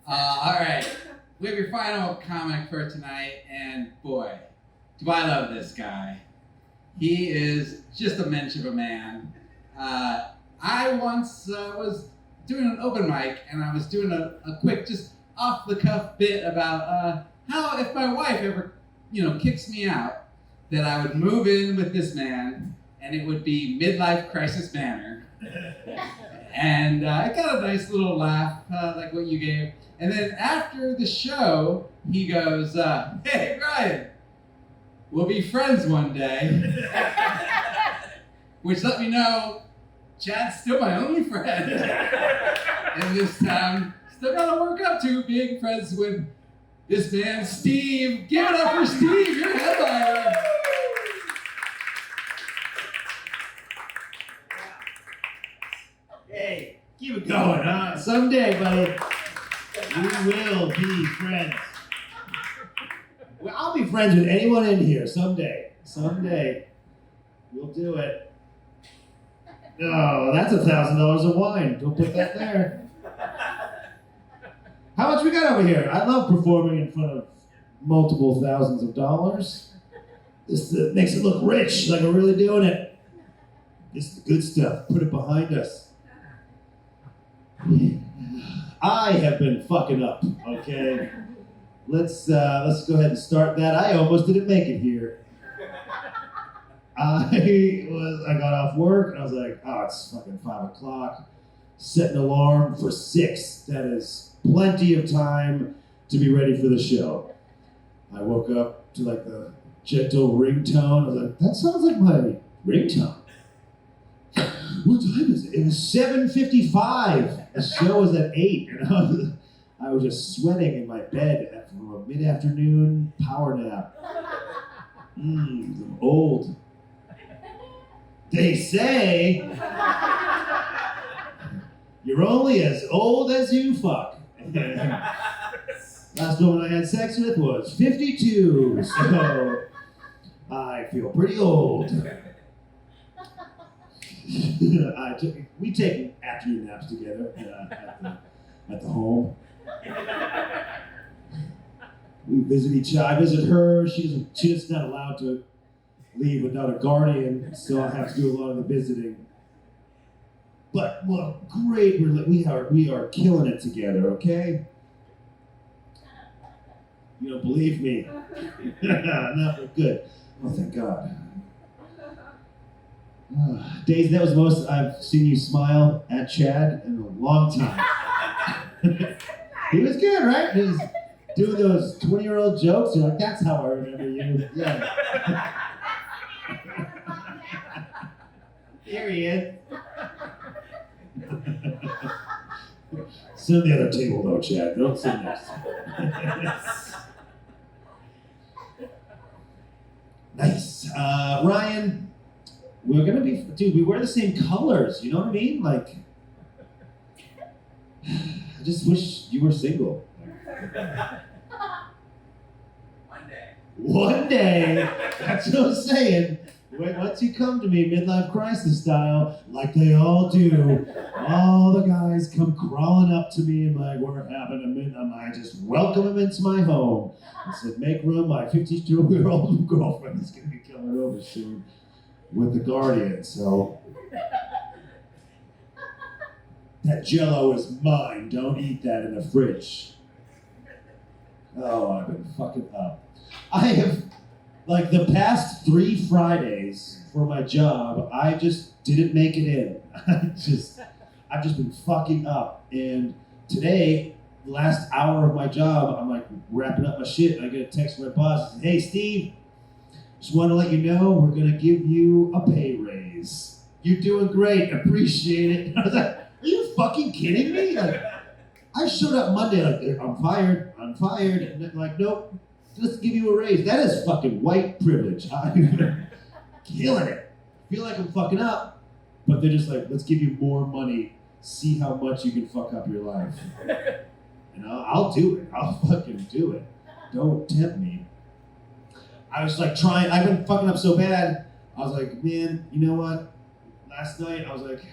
All right. We have your final comic for tonight, and boy, do I love this guy. He is just a mensch of a man. I once was doing an open mic, and I was doing a quick, just off-the-cuff bit about how if my wife ever, kicks me out, that I would move in with this man, and it would be midlife crisis manner. And I got a nice little laugh, like what you gave. And then after the show, he goes, "Hey, Ryan, we'll be friends one day." Which let me know Chad's still my only friend in this town. Still gotta work up to being friends with this man, Steve. Give it up for Steve, your headliner. Hey, keep it going, huh? Someday, buddy, we will be friends. Well, I'll be friends with anyone in here someday. Someday. We'll do it. Oh, that's $1,000 of wine. Don't put that there. How much we got over here? I love performing in front of multiple thousands of dollars. This makes it look rich, like we're really doing it. This is the good stuff. Put it behind us. I have been fucking up, okay? Let's go ahead and start that. I almost didn't make it here. I got off work and I was like, oh, it's fucking 5 o'clock. Set an alarm for 6. That is plenty of time to be ready for the show. I woke up to like the gentle ringtone. I was like, that sounds like my ringtone. What time is it? It was 7:55. The show was at 8, and I was just sweating in my bed from a mid-afternoon power nap. I'm old. They say you're only as old as you fuck. Last woman I had sex with was 52, so I feel pretty old. We take afternoon naps together at the home. We visit each other. I visit her. She's not allowed to leave without a guardian, so I have to do a lot of the visiting. But well, great. We are killing it together. Okay. You don't believe me? No, we're good. Oh, thank God. Daisy, that was the most I've seen you smile at Chad in a long time. He was good, right? He was doing those 20-year-old jokes. You're like, that's how I remember you. Yeah. Here he is. Sit at the other table, though, Chad. Don't sit next to me. Nice. Ryan, we're gonna be, dude, we wear the same colors, you know what I mean? Like, I just wish you were single. One day, that's what I'm saying. Once you come to me midlife crisis style, like they all do, all the guys come crawling up to me and like, we're having a minute. I just welcome them into my home. I said, make room, my 52-year-old girlfriend is going to be coming over soon with the guardian, so. That Jell-O is mine, don't eat that in the fridge. Oh, I've been fucking up. I have, like the past 3 Fridays for my job, I just didn't make it in. I've just been fucking up. And today, the last hour of my job, I'm like wrapping up my shit. And I get a text from my boss. Hey, Steve, just want to let you know we're going to give you a pay raise. You're doing great. Appreciate it. And I was like, are you fucking kidding me? Like, I showed up Monday like, I'm fired. And they're like, nope. Let's give you a raise. That is fucking white privilege. I'm killing it. I feel like I'm fucking up, but they're just like, let's give you more money. See how much you can fuck up your life. And I'll do it. I'll fucking do it. Don't tempt me. I was like trying. I've been fucking up so bad. I was like, man, you know what? Last night I was like,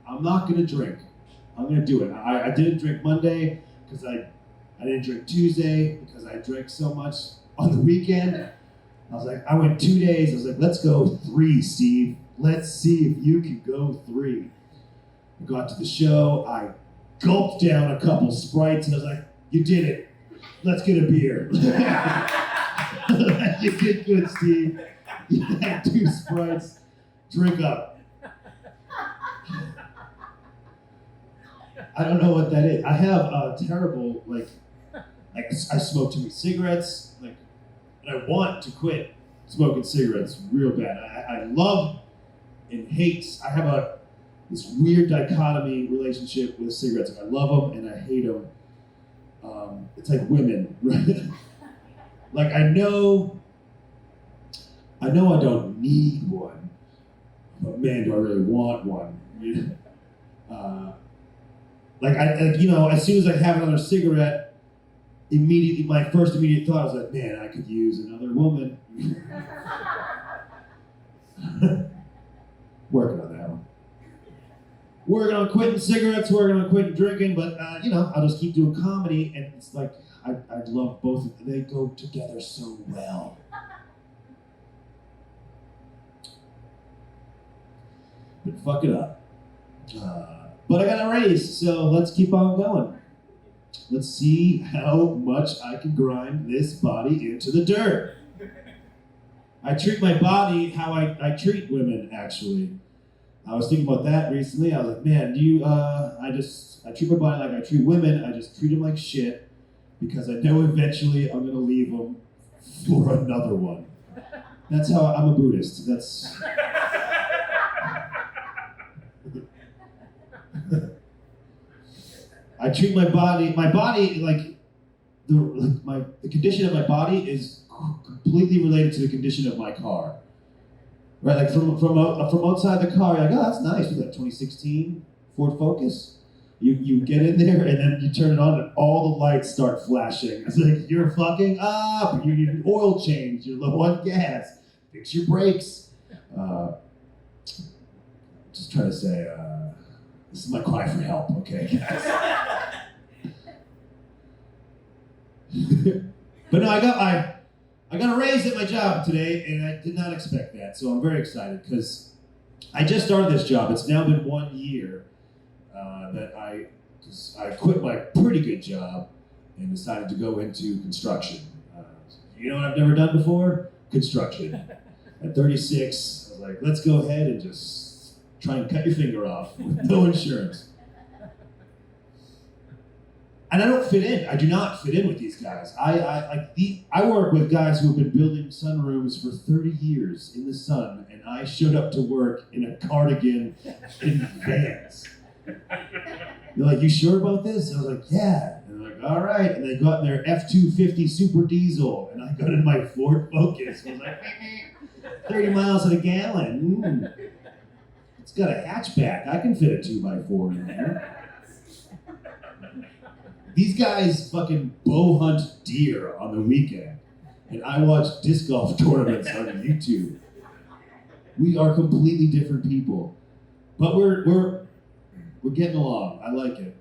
I'm not gonna drink. I'm gonna do it. I didn't drink Monday because I I didn't drink Tuesday because I drank so much on the weekend. I was like, I went 2 days. I was like, let's go 3, Steve. Let's see if you can go 3. I got to the show. I gulped down a couple Sprites, and I was like, you did it. Let's get a beer. You did good, Steve. You had 2 Sprites. Drink up. I don't know what that is. I have a terrible, like I smoke too many cigarettes, and I want to quit smoking cigarettes real bad. I love and hate. I have this weird dichotomy relationship with cigarettes. I love them and I hate them. It's like women, right? Like I know I don't need one, but man, do I really want one. As soon as I have another cigarette, immediately my first immediate thought was like, man, I could use another woman. Working on that one. Working on quitting cigarettes, working on quitting drinking, but I'll just keep doing comedy, and it's like I love both of them. They go together so well. But fuck it up. But I got a raise, so let's keep on going. Let's see how much I can grind this body into the dirt. I treat my body how I treat women, actually. I was thinking about that recently. I was like, man, I treat my body like I treat women. I just treat them like shit because I know eventually I'm going to leave them for another one. That's how I'm a Buddhist. That's... I treat my body like the condition of my body is completely related to the condition of my car. Right, like from outside the car, you're like, oh, that's nice. What's that, 2016 Ford Focus? You get in there and then you turn it on and all the lights start flashing. It's like, you're fucking up. You need an oil change. You're low on gas. Fix your brakes. Just trying to say, this is my cry for help, okay, guys? But no, I got a raise at my job today, and I did not expect that, so I'm very excited because I just started this job. It's now been 1 year that I quit my pretty good job and decided to go into construction. You know what I've never done before? Construction. At 36, I was like, let's go ahead and just try and cut your finger off with no insurance. And I don't fit in. I do not fit in with these guys. I work with guys who have been building sunrooms for 30 years in the sun, and I showed up to work in a cardigan in Vans. They're like, you sure about this? I was like, yeah. And they're like, all right. And they got in their F-250 Super Diesel, and I got in my Ford Focus. I was like, 30 miles a gallon. It's got a hatchback. I can fit a 2x4 in there. These guys fucking bow hunt deer on the weekend, and I watch disc golf tournaments on YouTube. We are completely different people, but we're getting along. I like it.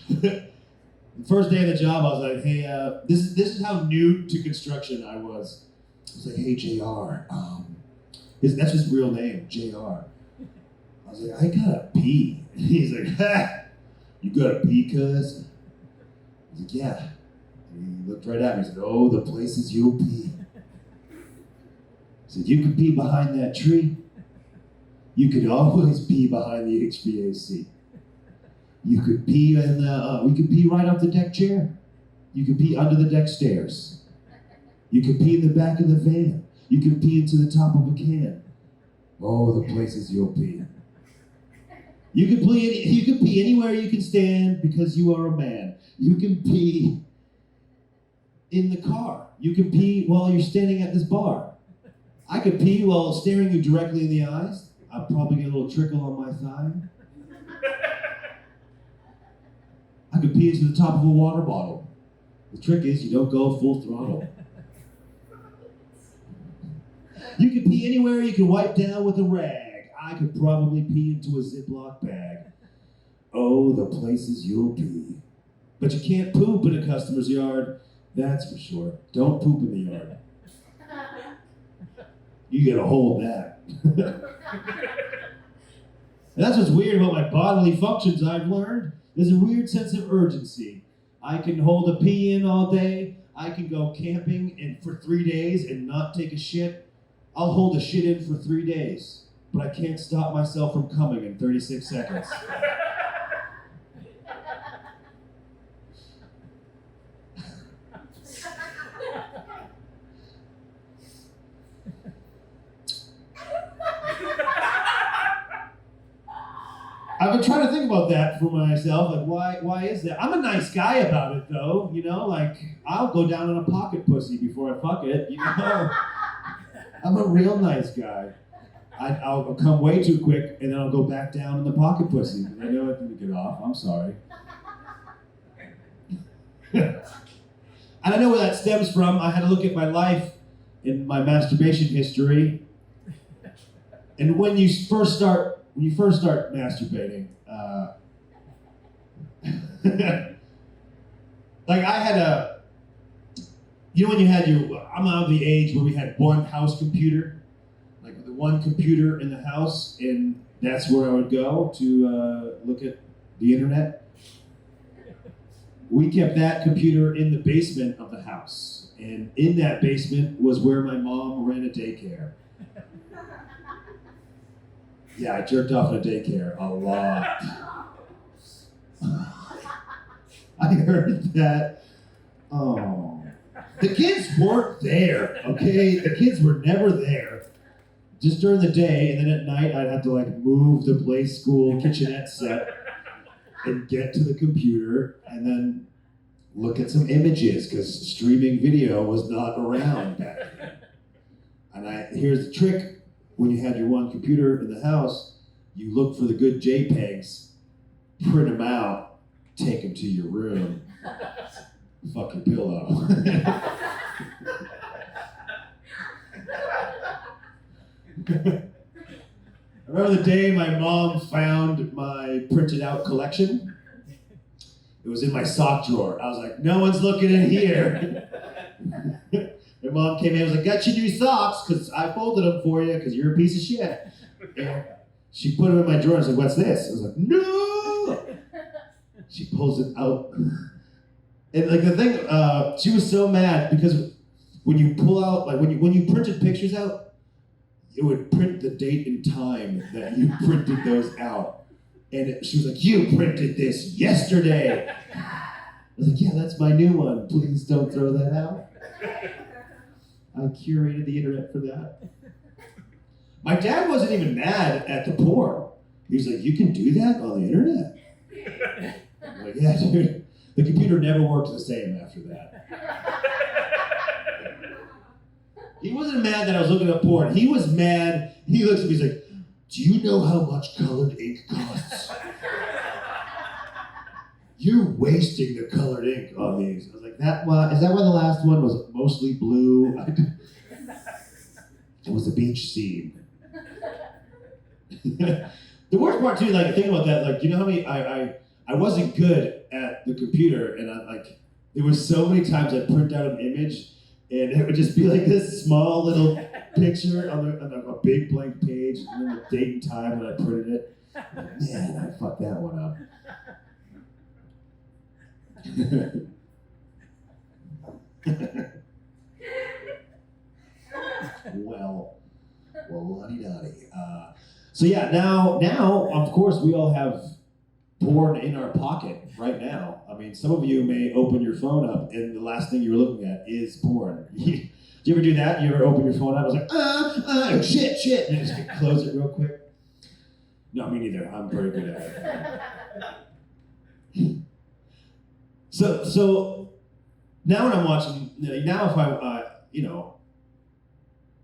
The first day of the job, I was like, "Hey, this is how new to construction I was." I was like, "Hey, JR, that's his real name, JR." I was like, "I gotta pee." And he's like, "Ha, you gotta pee, cuz?" I was like, yeah. And he looked right at me and said, oh, the places you'll pee. He said, you could pee behind that tree. You could always pee behind the HVAC. You could pee we could pee right off the deck chair. You could pee under the deck stairs. You could pee in the back of the van. You could pee into the top of a can. Oh, the places you'll pee. You can pee anywhere you can stand because you are a man. You can pee in the car. You can pee while you're standing at this bar. I could pee while staring you directly in the eyes. I'll probably get a little trickle on my thigh. I could pee into the top of a water bottle. The trick is you don't go full throttle. You can pee anywhere you can wipe down with a rag. I could probably pee into a Ziploc bag. Oh, the places you'll pee. But you can't poop in a customer's yard, that's for sure. Don't poop in the yard. You gotta hold that. And that's what's weird about my bodily functions I've learned. There's a weird sense of urgency. I can hold a pee in all day. I can go camping and for 3 days and not take a shit. I'll hold a shit in for 3 days, but I can't stop myself from coming in 36 seconds. I've been trying to think about that for myself, like why is that? I'm a nice guy about it though, you know, like I'll go down on a pocket pussy before I fuck it, you know. I'm a real nice guy. I'll come way too quick and then I'll go back down in the pocket pussy. I know I didn't get off, I'm sorry. And I know where that stems from. I had to look at my life in my masturbation history. And when you first start masturbating, like I had when you had I'm out of the age where we had one house computer, like the one computer in the house, and that's where I would go to look at the internet. We kept that computer in the basement of the house, and in that basement was where my mom ran a daycare. Yeah, I jerked off in a daycare a lot. I heard that. Oh. The kids weren't there, okay? The kids were never there. Just during the day, and then at night I'd have to like move the play school kitchenette set and get to the computer and then look at some images because streaming video was not around back then. And here's the trick. When you had your one computer in the house, you look for the good JPEGs, print them out, take them to your room, fuck your pillow. I remember the day my mom found my printed out collection. It was in my sock drawer. I was like, no one's looking in here. My mom came in and was like, got you new socks because I folded them for you because you're a piece of shit. And she put them in my drawer and said, what's this? I was like, no! She pulls it out. And like the thing, she was so mad because when you pull out, like when you printed pictures out, it would print the date and time that you printed those out. And she was like, you printed this yesterday. I was like, yeah, that's my new one. Please don't throw that out. I curated the internet for that. My dad wasn't even mad at the porn. He was like, you can do that on the internet? I'm like, yeah, dude. The computer never worked the same after that. He wasn't mad that I was looking up porn. He was mad. He looks at me, he's like, do you know how much colored ink costs? You're wasting the colored ink on these. I was like, is that why the last one was mostly blue? It was a beach scene. The worst part too, like think about that, like you know how many I wasn't good at the computer, and there was so many times I'd print out an image and it would just be like this small little picture on a big blank page, and then the date and time when I printed it. Man, I fucked that one up. well, la-di-da-di. So yeah, now, of course, we all have porn in our pocket right now. I mean, some of you may open your phone up, and the last thing you're looking at is porn. Do you ever do that? You ever open your phone up? I was like, shit, and just close it real quick. No, me neither. I'm very good at it. So now when I'm watching, now if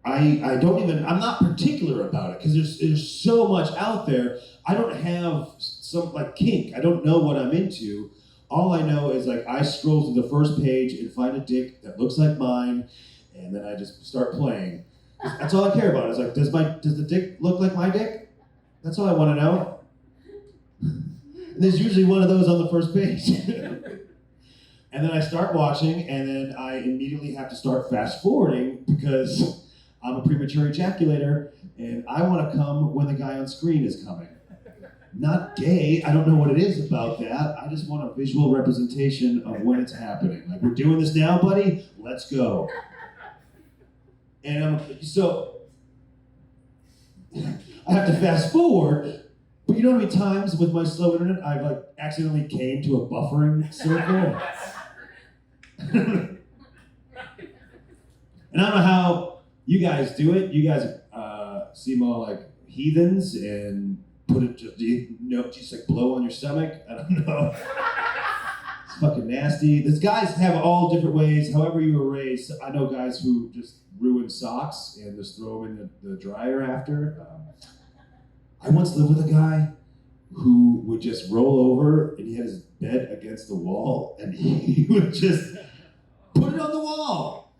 I don't even, I'm not particular about it because there's so much out there. I don't have some like kink. I don't know what I'm into. All I know is like I scroll to the first page and find a dick that looks like mine, and then I just start playing. That's all I care about. It's like, does the dick look like my dick? That's all I want to know. And there's usually one of those on the first page. And then I start watching, and then I immediately have to start fast forwarding because I'm a premature ejaculator, and I want to come when the guy on screen is coming. Not gay, I don't know what it is about that. I just want a visual representation of when it's happening. Like, we're doing this now, buddy? Let's go. And so I have to fast forward, but you know how many times with my slow internet I've like accidentally came to a buffering circle? And I don't know how you guys do it. You guys seem all like heathens and put it just like blow on your stomach. I don't know. It's fucking nasty. These guys have all different ways. However you were raised. I know guys who just ruin socks and just throw them in the dryer after. I once lived with a guy who would just roll over and he had his bed against the wall and he would just put it on the wall.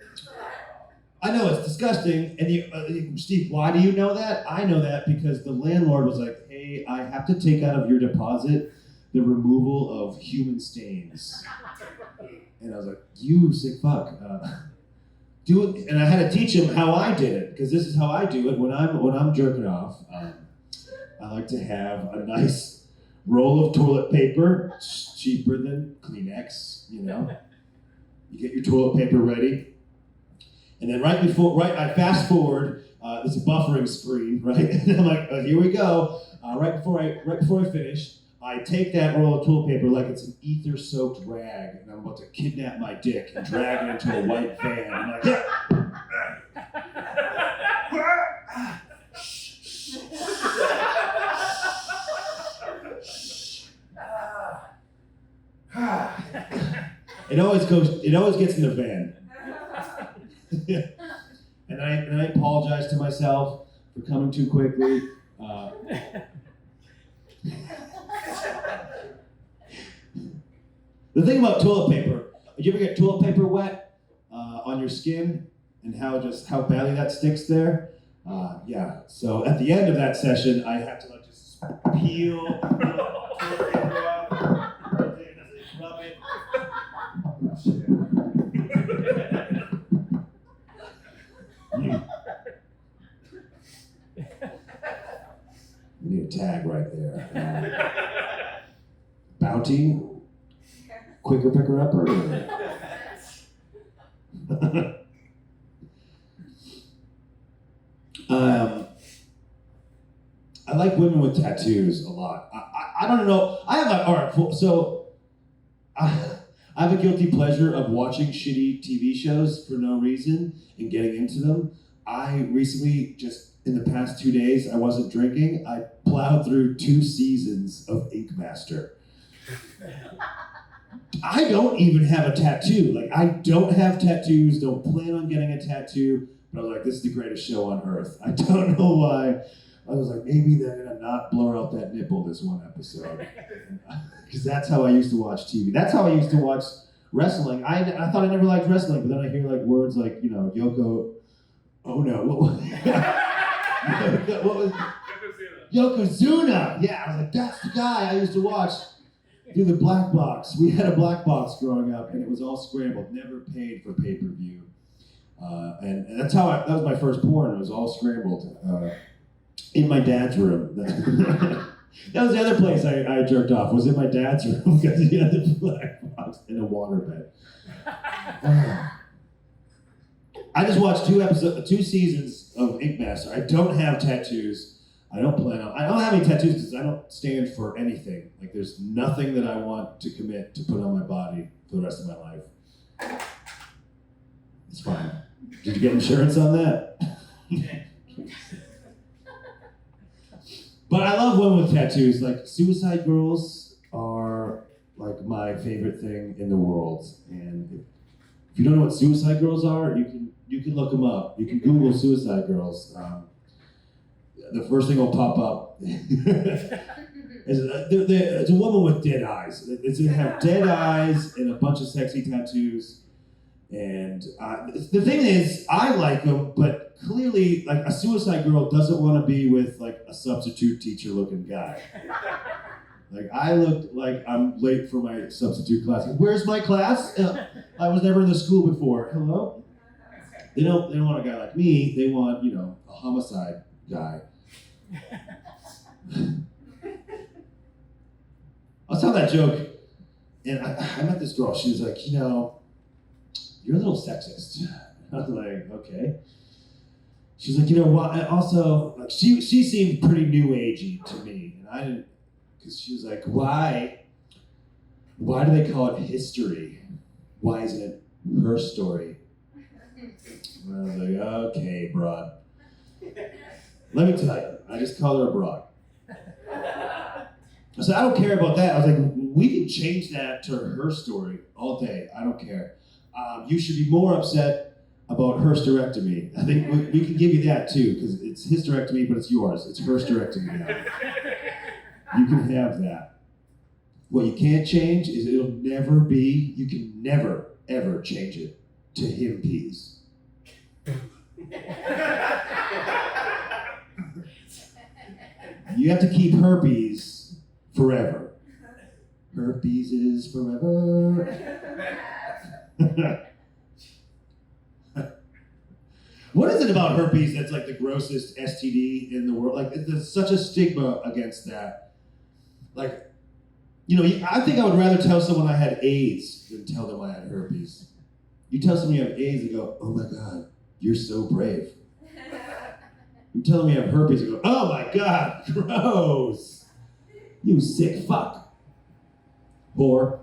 I know it's disgusting. And Steve, why do you know that? I know that because the landlord was like, hey, I have to take out of your deposit the removal of human stains. And I was like, you sick fuck. Do it. And I had to teach him how I did it, because this is how I do it when I'm jerking off. I like to have a nice roll of toilet paper. It's cheaper than Kleenex, you know. You get your toilet paper ready. And then I fast forward, it's a buffering screen, right? And I'm like, here we go. Right before I finish, I take that roll of toilet paper like it's an ether-soaked rag, and I'm about to kidnap my dick and drag it into a white van. I'm like, yeah. It always gets in the van. and I apologize to myself for coming too quickly. The thing about toilet paper, did you ever get toilet paper wet on your skin and how badly that sticks there? Yeah. So at the end of that session, I have to like just peel toilet paper off, rub it. Oh, shit. You need a tag right there. Bounty? Quicker picker upper? I like women with tattoos a lot. I don't know. I have a guilty pleasure of watching shitty TV shows for no reason and getting into them. I recently, just in the past 2 days, I wasn't drinking. I plowed through 2 seasons of Ink Master. I don't even have a tattoo. Like, I don't have tattoos, don't plan on getting a tattoo, but I was like, this is the greatest show on earth. I don't know why. I was like, maybe they're gonna not blur out that nipple this one episode. Because that's how I used to watch TV. That's how I used to watch wrestling. I thought I never liked wrestling, but then I hear like words like, you know, Yoko, oh no, what was Yokozuna. Yeah, I was like, that's the guy I used to watch through the black box. We had a black box growing up, and it was all scrambled, never paid for pay-per-view. And that's that was my first porn. It was all scrambled in my dad's room. That was the other place I jerked off, was in my dad's room, because he had the black box in a waterbed. I just watched 2 seasons of Ink Master. I don't have tattoos. I don't have any tattoos because I don't stand for anything. Like, there's nothing that I want to commit to put on my body for the rest of my life. It's fine. Did you get insurance on that? But I love women with tattoos. Like, suicide girls are like my favorite thing in the world. And if you don't know what suicide girls are, you can look them up. You can Google suicide girls. The first thing will pop up is it's a woman with dead eyes. It's gonna have dead eyes and a bunch of sexy tattoos. And the thing is, I like them, but clearly, like, a suicide girl doesn't want to be with like a substitute teacher looking guy. Like I looked like I'm late for my substitute class. Where's my class? I was never in the school before. Hello? They don't want a guy like me. They want, a homicide guy. I was telling that joke, and I met this girl. She was like, you're a little sexist. I was like, okay. She's like, why? Also, like, she seemed pretty new agey to me, and I didn't, because she was like, why do they call it history? Why isn't it her story? And I was like, okay, broad. Let me tell you, I just called her a broad. I said, I don't care about that. I was like, we can change that to her story all day. I don't care. You should be more upset about her hysterectomy. I think we can give you that too, because it's hysterectomy, but it's yours. It's her hysterectomy now. You can have that. What you can't change is you can never, ever change it to him peas. You have to keep herpes forever. Herpes is forever. What is it about herpes that's like the grossest STD in the world? Like, there's such a stigma against that. Like, I think I would rather tell someone I had AIDS than tell them I had herpes. You tell someone you have AIDS, they go, oh my God, you're so brave. You tell them you have herpes, they go, oh my God, gross. You sick fuck. Whore.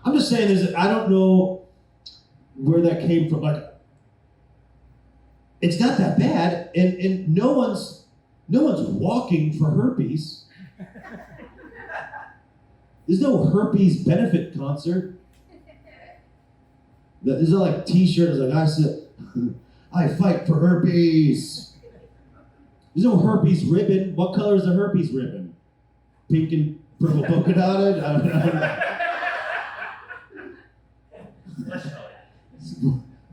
I'm just saying, I don't know where that came from. Like, it's not that bad, and no one's walking for herpes. There's no herpes benefit concert. There's no like T-shirt. It's like I fight for herpes. There's no herpes ribbon. What color is the herpes ribbon? Pink and purple polka dotted. I don't know.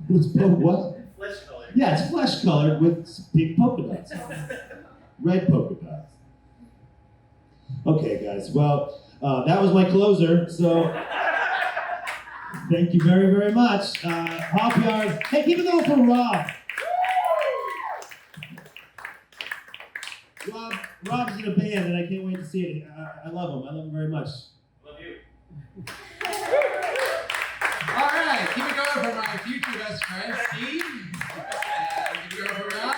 Flesh What? colored. Flesh colored. Yeah, it's flesh colored with pink polka dots. Red polka dots. Okay, guys. Well, that was my closer. So thank you very, very much. Hop Yard. Hey, keep it going for Rob. Rob's in a band, and I can't wait to see it. I love him. I love him very much. Love you. All right, keep it going for my future best friend, Steve. Keep it going for Rob.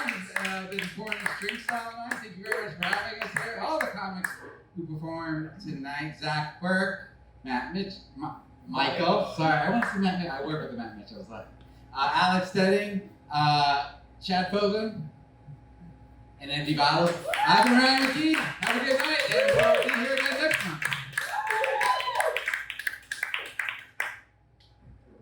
The performance string style night. Thank you very much for having us here. All the comics who performed tonight: Zach Burke, Matt Mitch, Michael. Sorry, I want to say Matt Mitch. I work with the Matt Mitch. I was like, Alex Stedding, Chad Fogan, and Andy Bottles. I've been Ryan McKee. Have a good night, and we'll be here again.